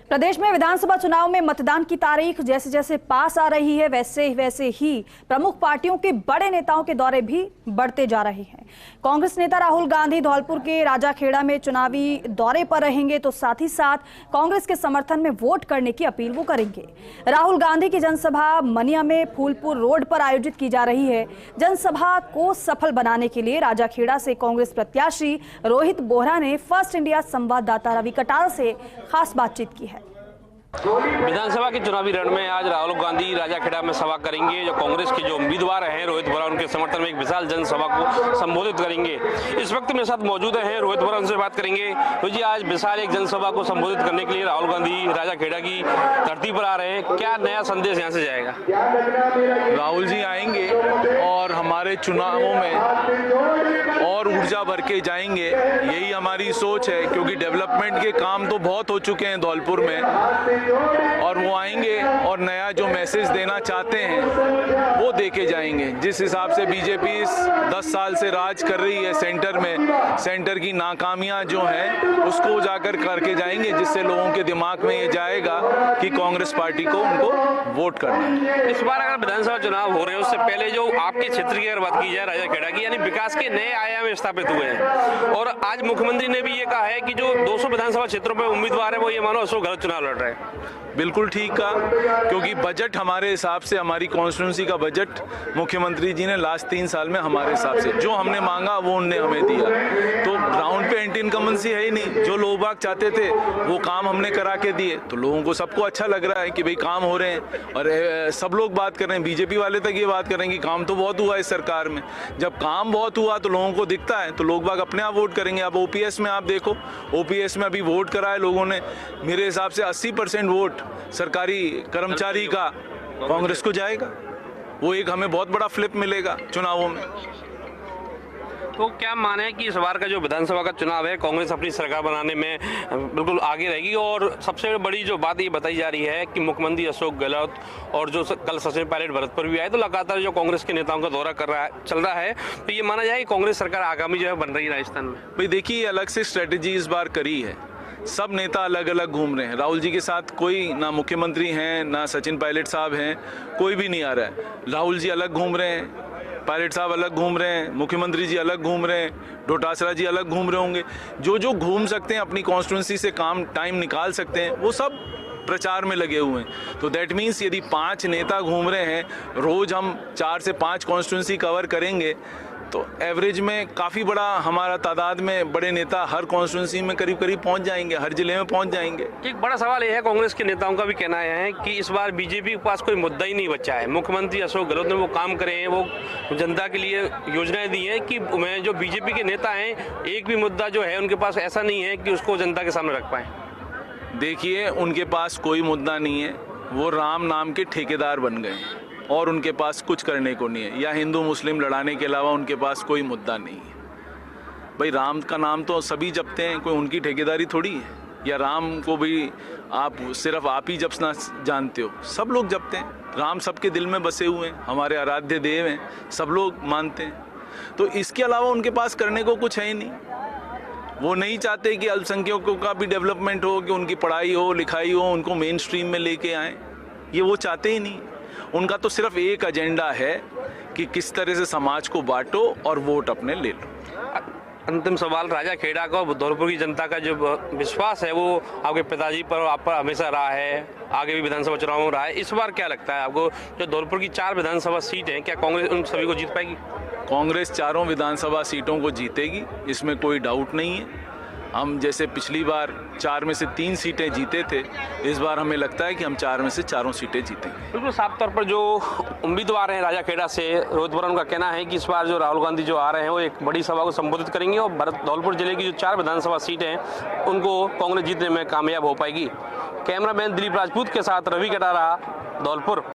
प्रदेश में विधानसभा चुनाव में मतदान की तारीख जैसे जैसे पास आ रही है वैसे ही प्रमुख पार्टियों के बड़े नेताओं के दौरे भी बढ़ते जा रहे हैं। कांग्रेस नेता राहुल गांधी धौलपुर के राजाखेड़ा में चुनावी दौरे पर रहेंगे तो साथ ही साथ कांग्रेस के समर्थन में वोट करने की अपील वो करेंगे। राहुल गांधी की जनसभा मनिया में फूलपुर रोड पर आयोजित की जा रही है। जनसभा को सफल बनाने के लिए राजाखेड़ा से कांग्रेस प्रत्याशी रोहित बोहरा ने फर्स्ट इंडिया संवाददाता रवि कटाल से खास बातचीत की है। विधानसभा के चुनावी रण में आज राहुल गांधी राजाखेड़ा में सभा करेंगे। जो कांग्रेस के जो उम्मीदवार हैं रोहित बोहरा, उनके समर्थन में एक विशाल जनसभा को संबोधित करेंगे। इस वक्त मेरे साथ मौजूद हैं रोहित बोहरा, उनसे बात करेंगे। तो जी, आज विशाल एक जनसभा को संबोधित करने के लिए राहुल गांधी राजाखेड़ा की धरती पर आ रहे हैं। क्या नया संदेश यहाँ से जाएगा? राहुल जी आएंगे और हमारे चुनावों में और ऊर्जा भर के जाएंगे, यही हमारी सोच है। क्योंकि डेवलपमेंट के काम तो बहुत हो चुके हैं धौलपुर में, और वो आएंगे और नया जो मैसेज देना चाहते हैं वो देके जाएंगे। जिस हिसाब से बीजेपी इस 10 साल से राज कर रही है सेंटर में, सेंटर की नाकामियां जो हैं उसको जाकर करके जाएंगे, जिससे लोगों के दिमाग में ये जाएगा कि कांग्रेस पार्टी को उनको वोट करना है। इस बार अगर विधानसभा चुनाव हो रहे हैं उससे पहले जो आपके क्षेत्र की अगर बात की जाए राजाखेड़ा की, यानी विकास के नए आयाम स्थापित हुए हैं। और आज मुख्यमंत्री ने भी ये कहा है कि जो 200 विधानसभा क्षेत्रों में उम्मीदवार है वो ये मानो अशोक गहलोत चुनाव लड़ रहे हैं। बिल्कुल ठीक कहा, क्योंकि बजट हमारे हिसाब से, हमारी कॉन्स्टिट्यूंसी का बजट मुख्यमंत्री जी ने लास्ट 3 साल में हमारे हिसाब से जो हमने मांगा वो उनने हमें दिया। तो ग्राउंड पे एंटी इनकम्बेंसी है ही नहीं। जो लोग बाग चाहते थे वो काम हमने करा के दिए, तो लोगों को सबको अच्छा लग रहा है कि भाई काम हो रहे हैं। और सब लोग बात कर रहे हैं, बीजेपी वाले तक ये बात कर रहे हैं कि काम तो बहुत हुआ इस सरकार में। जब काम बहुत हुआ तो लोगों को दिखता है तो लोग बाग अपने आप वोट करेंगे। अब ओपीएस में आप देखो, ओपीएस में अभी वोट करा है लोगों ने, मेरे हिसाब से 80% वोट सरकारी कर्मचारी का कांग्रेस को जाएगा। वो एक हमें बहुत बड़ा फ्लिप मिलेगा चुनावों में। तो क्या माने कि इस बार का जो विधानसभा का चुनाव है कांग्रेस अपनी सरकार बनाने में बिल्कुल आगे रहेगी? और सबसे बड़ी जो बात ये बताई जा रही है कि मुख्यमंत्री अशोक गहलोत और जो कल सचिन पायलट भरतपुर भी आए, तो लगातार जो कांग्रेस के नेताओं का दौरा चल रहा है, तो ये माना जाए कि कांग्रेस सरकार आगामी जो है बन रही है राजस्थान में। भाई देखिए, अलग से स्ट्रेटेजी इस बार करी है। सब नेता अलग अलग घूम रहे हैं। राहुल जी के साथ कोई ना मुख्यमंत्री हैं ना सचिन पायलट साहब हैं, कोई भी नहीं आ रहा है। राहुल जी अलग घूम रहे हैं, पायलट साहब अलग घूम रहे हैं, मुख्यमंत्री जी अलग घूम रहे हैं, डोटासरा जी अलग घूम रहे होंगे। जो घूम सकते हैं, अपनी कॉन्स्टिट्यूंसी से टाइम निकाल सकते हैं, वो सब प्रचार में लगे हुए हैं। तो दैट मीन्स यदि 5 नेता घूम रहे हैं, रोज हम 4 से 5 कॉन्स्टिट्यूंसी कवर करेंगे, तो एवरेज में काफ़ी बड़ा हमारा तादाद में बड़े नेता हर कॉन्स्टिट्यूंसी में करीब करीब पहुंच जाएंगे, हर जिले में पहुंच जाएंगे। एक बड़ा सवाल यह है, कांग्रेस के नेताओं का भी कहना है कि इस बार बीजेपी के पास कोई मुद्दा ही नहीं बचा है। मुख्यमंत्री अशोक गहलोत ने वो काम करे हैं, वो जनता के लिए योजनाएं दी हैं कि मैं जो बीजेपी के नेता हैं, एक भी मुद्दा जो है उनके पास ऐसा नहीं है कि उसको जनता के सामने रख पाए। देखिए, उनके पास कोई मुद्दा नहीं है। वो राम नाम के ठेकेदार बन गए और उनके पास कुछ करने को नहीं है, या हिंदू मुस्लिम लड़ाने के अलावा उनके पास कोई मुद्दा नहीं है। भाई राम का नाम तो सभी जपते हैं, कोई उनकी ठेकेदारी थोड़ी है। या राम को भी सिर्फ आप ही जपना जानते हो, सब लोग जपते हैं। राम सबके दिल में बसे हुए हैं, हमारे आराध्य देव हैं, सब लोग मानते हैं। तो इसके अलावा उनके पास करने को कुछ है ही नहीं। वो नहीं चाहते कि अल्पसंख्यकों का भी डेवलपमेंट हो, कि उनकी पढ़ाई हो, लिखाई हो, उनको मेन स्ट्रीम में लेके आए। ये वो चाहते ही नहीं। उनका तो सिर्फ एक एजेंडा है कि किस तरह से समाज को बांटो और वोट अपने ले लो। अंतिम सवाल, राजाखेड़ा का धौलपुर की जनता का जो विश्वास है वो आपके पिताजी पर और आप पर हमेशा रहा है, आगे भी विधानसभा चुनाव में रहा है। इस बार क्या लगता है आपको, जो धौलपुर की 4 विधानसभा सीट हैं, क्या कांग्रेस उन सभी को जीत पाएगी? कांग्रेस 4 विधानसभा सीटों को जीतेगी, इसमें कोई डाउट नहीं है। हम जैसे पिछली बार 4 में से 3 सीटें जीते थे, इस बार हमें लगता है कि हम 4 में से 4 सीटें जीतेंगे। बिल्कुल साफ तौर पर जो उम्मीदवार हैं राजाखेड़ा से, रोहित बोहरा, उनका कहना है कि इस बार जो राहुल गांधी जो आ रहे हैं वो एक बड़ी सभा को संबोधित करेंगे और धौलपुर जिले की जो 4 विधानसभा सीटें हैं उनको कांग्रेस जीतने में कामयाब हो पाएगी। कैमरामैन दिलीप राजपूत के साथ रवि कटारा, धौलपुर।